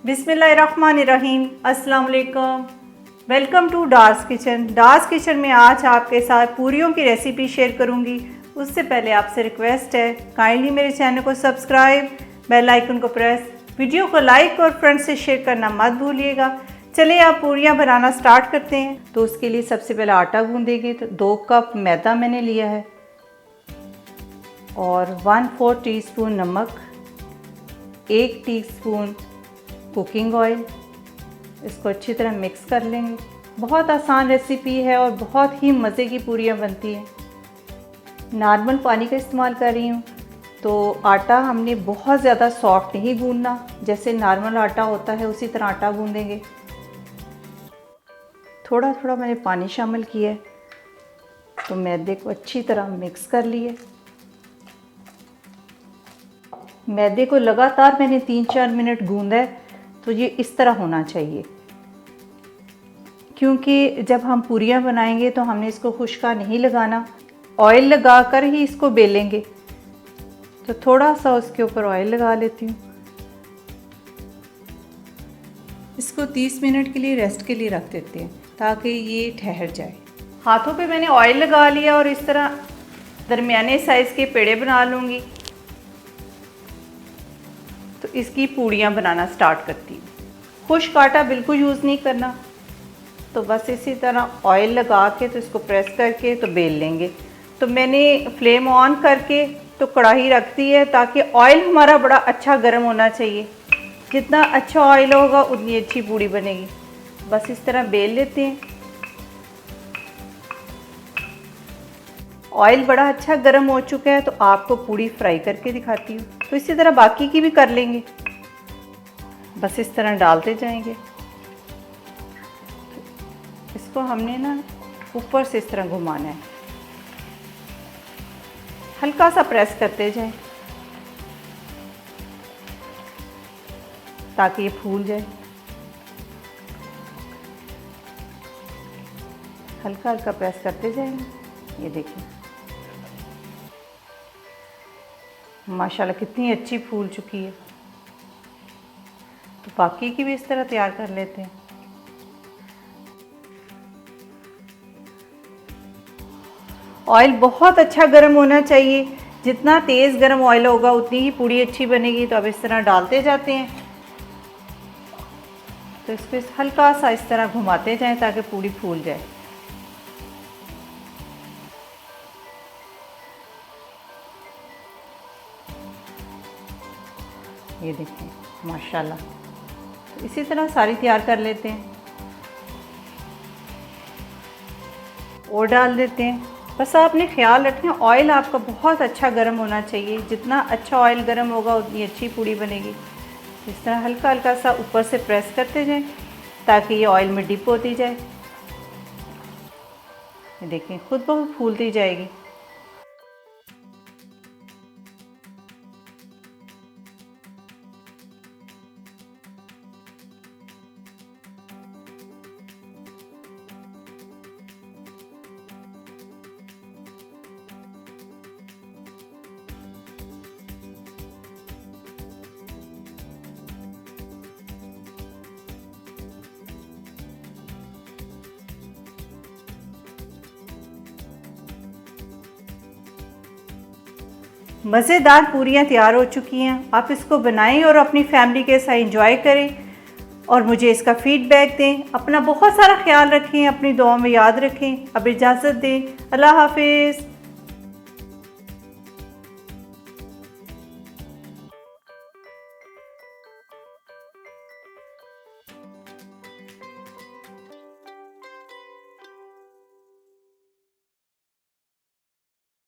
बिस्मिल्लाहिर्रहमानिर्रहीम। अस्सलाम वालेकुम। Welcome to Dar's kitchen. Dar's kitchen में आज आपके साथ पूरियों की रेसिपी शेयर करूंगी। उससे पहले आपसे रिक्वेस्ट है, काइंडली मेरे चैनल को सब्सक्राइब, बेल आइकन को प्रेस, वीडियो को लाइक और फ्रेंड से शेयर करना मत भूलिएगा। चलिए आप पूरियाँ बनाना स्टार्ट करते हैं। तो उसके लिए सबसे पहले आटा गूंदेंगे। तो 2 कप मैदा मैंने लिया है और 1/4 टीस्पून नमक, 1 टीस्पून कुकिंग ऑयल। इसको अच्छी तरह मिक्स कर लेंगे। बहुत आसान रेसिपी है और बहुत ही मज़े की पूरियाँ बनती हैं। नॉर्मल पानी का इस्तेमाल कर रही हूँ। तो आटा हमने बहुत ज़्यादा सॉफ्ट नहीं गूंदना, जैसे नॉर्मल आटा होता है उसी तरह आटा गूंदेंगे। थोड़ा थोड़ा मैंने पानी शामिल किया है। तो मैदे को अच्छी तरह मिक्स कर लिए। मैदे को लगातार मैंने 3-4 मिनट गूंदा है। तो ये इस तरह होना चाहिए, क्योंकि जब हम पूरियाँ बनाएंगे तो हमने इसको खुश्का नहीं लगाना, ऑयल लगा कर ही इसको बेलेंगे। तो थोड़ा सा उसके ऊपर ऑयल लगा लेती हूँ। इसको 30 मिनट के लिए रेस्ट के लिए रख देते हैं ताकि ये ठहर जाए। हाथों पे मैंने ऑयल लगा लिया और इस तरह दरमियाने साइज़ के पेड़े बना लूँगी। तो इसकी पूड़ियाँ बनाना स्टार्ट करती हूँ। खुश्क आटा बिल्कुल यूज़ नहीं करना। तो बस इसी तरह ऑयल लगा के तो इसको प्रेस करके तो बेल लेंगे। तो मैंने फ्लेम ऑन करके तो कढ़ाई रख दी है, ताकि ऑयल हमारा बड़ा अच्छा गर्म होना चाहिए। जितना अच्छा ऑयल होगा उतनी अच्छी पूड़ी बनेगी। बस इस तरह बेल लेते हैं। ऑयल बड़ा अच्छा गर्म हो चुका है, तो आपको पूड़ी फ्राई करके दिखाती हूँ। तो इसी तरह बाकी की भी कर लेंगे। बस इस तरह डालते जाएंगे। इसको हमने ना ऊपर से इस तरह घुमाना है, हल्का सा प्रेस करते जाएं ताकि ये फूल जाए। हल्का हल्का प्रेस करते जाएंगे। ये देखिए माशाल्लाह कितनी अच्छी फूल चुकी है। तो बाकी की भी इस तरह तैयार कर लेते हैं। ऑयल बहुत अच्छा गर्म होना चाहिए। जितना तेज़ गर्म ऑयल होगा उतनी ही पूड़ी अच्छी बनेगी। तो अब इस तरह डालते जाते हैं। तो इसको हल्का सा इस तरह घुमाते जाएं ताकि पूड़ी फूल जाए। ये देखिए माशाल्लाह। तो इसी तरह सारी तैयार कर लेते हैं और डाल देते हैं। बस आपने ख्याल रखें ऑयल आपका बहुत अच्छा गर्म होना चाहिए। जितना अच्छा ऑयल गर्म होगा उतनी अच्छी पूड़ी बनेगी। इस तरह हल्का हल्का सा ऊपर से प्रेस करते जाएं ताकि ये ऑयल में डिप होती जाए। ये देखें खुद ब खुद फूलती जाएगी। मज़ेदार पूरियाँ तैयार हो चुकी हैं। आप इसको बनाएं और अपनी फैमिली के साथ एंजॉय करें और मुझे इसका फीडबैक दें। अपना बहुत सारा ख्याल रखें, अपनी दुआ में याद रखें। अब इजाज़त दें। अल्लाह हाफिज़।